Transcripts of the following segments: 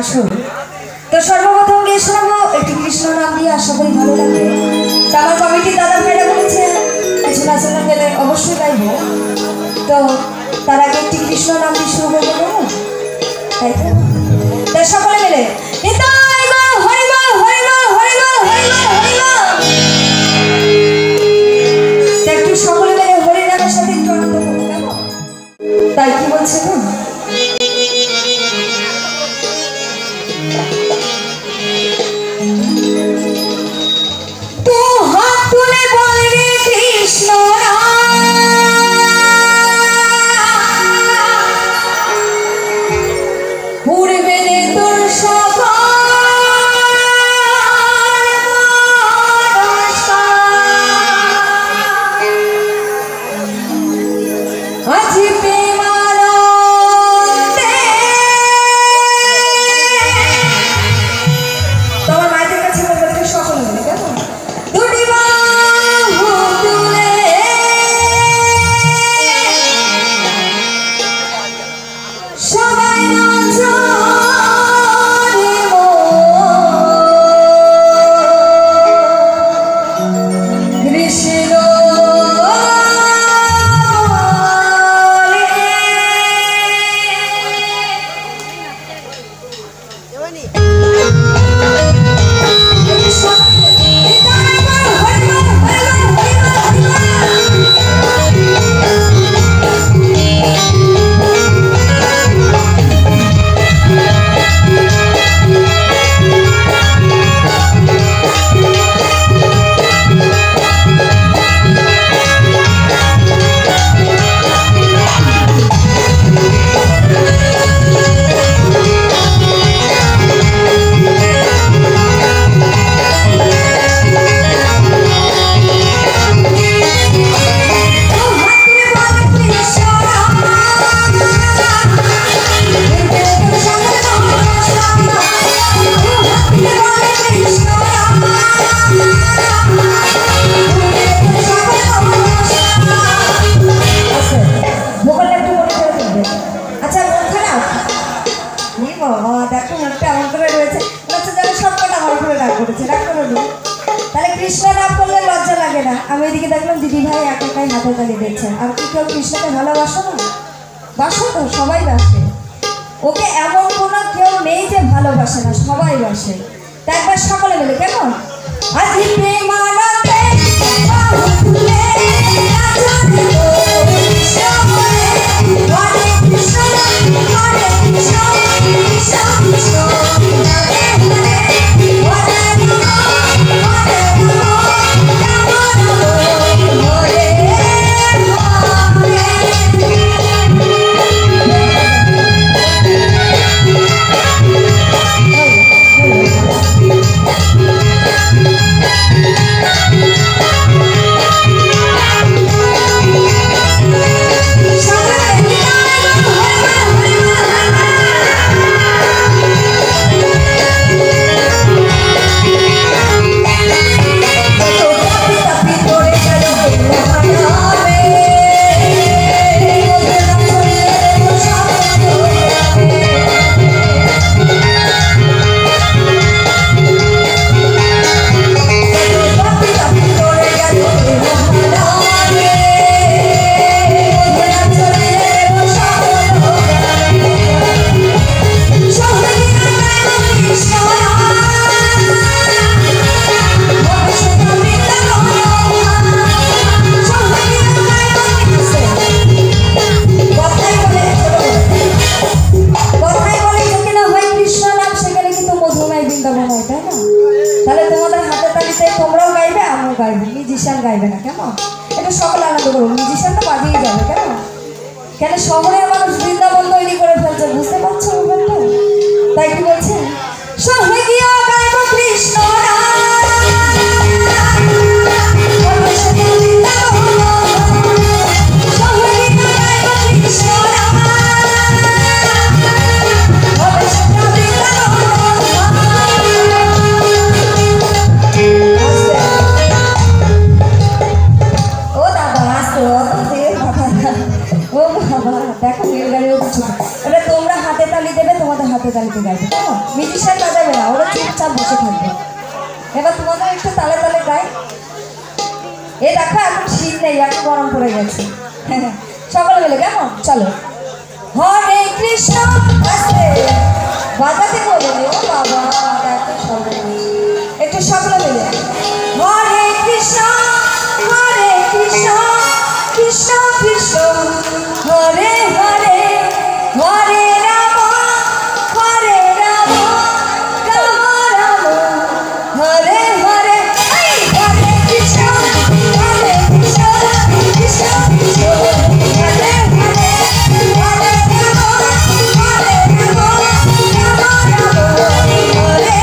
আসল। তো সর্বপ্রথম গিয়ে শোনাবো একটি কৃষ্ণ নাম দিয়ে, আশা করি ভালো লাগবে। তো আমার কমিটির দাদা ভাইরা বলেছে কিছু নাচনা গেলে অবশ্যই গাইবো। তো তার আগে একটি কৃষ্ণ নাম দিয়ে শুরু করবো, কেমন? তাই তো? তাই সকলে মিলে একটু সকলে মিলে হরিনামের সাথে একটু আনন্দ করবো, কেমন? তাই কি বলছে না? আমি এদিকে দেখলাম দিদি ভাই একাই হাতে তালি দিচ্ছেন। আর কি কেউ কৃষ্ণকে ভালোবাসো না? বাসো তো, সবাই বাসে। ওকে এমন কোনো কেউ নেই যে ভালোবাসে না, সবাই বাসে। তা একবার সকলে মিলে, কেমন? আজি প্রেমানন্দে বাহুলে নাচতে কৃষ্ণ বলে, হরে কৃষ্ণ হরে কৃষ্ণ কৃষ্ণ কৃষ্ণ হরে হরে, হরে রাম হরে গাইবে না, কেমন? এটা সকলে আনন্দ করবো। মিউজিশিয়ান তো বাজিয়ে যাবে, কেমন? কেন শহরের মানুষ বৃন্দাবন তৈরি করে ফেলছে, বুঝতে পারছো ব্যাপারটা? তাই কি বলছে? শহরে গিয়ে গাইব কৃষ্ণ দেখো রেলগাড়িও কিছু, এটা তোমরা হাতে তালি দেবে, তোমাদের হাতে হাতে তালিতে গাইবে, কেমন? মিউজিশিয়ান বাজাবে না, ওরা চুপচাপ বসে থাকবে। এবার তোমাদের একটু তালে তালে গাই। এ দেখো এখন শীত নেই, এখন গরম পড়ে গেছে। সকলে মিলে কেমন? চলো। হরে কৃষ্ণ আস্তে বাজাতে বলে, ও বাবা দেখো সকলে একটু সকলে মিলে হরে কৃষ্ণ কৃষ্ণ কৃষ্ণ হরে হরে হরে রাম রাম রাম হরে হরে হরে কৃষ্ণ কৃষ্ণ কৃষ্ণ কৃষ্ণ হরে হরে হরে রাম রাম রাম হরে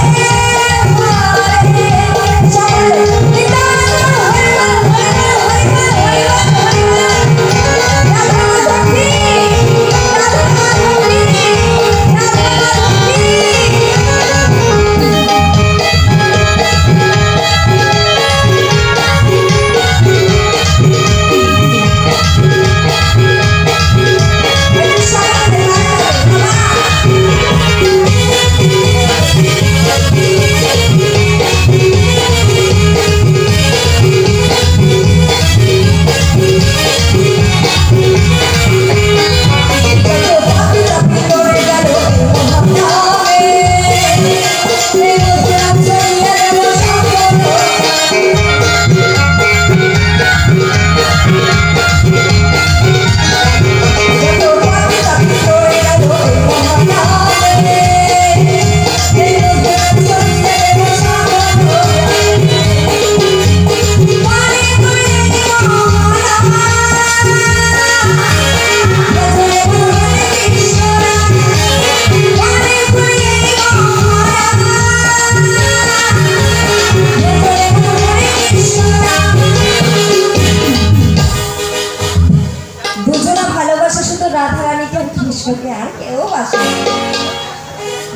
কৃষ্ণকে আর কেউ বাসে।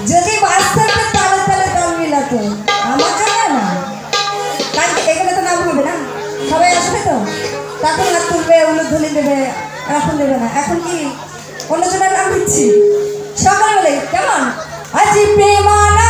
যদি বাস্তবে তালে তালে তাল মিলাতো আমার জন্য না, কারণ এখানে তো নাম হবে না, সবাই আসবে তো, তখন হাত তুলবে, উলুধ্বনি দেবে, এখন দেবে না। এখন কি অন্য জনের নাম দিচ্ছি, সকাল বলে কেমন আজি প্রেমানা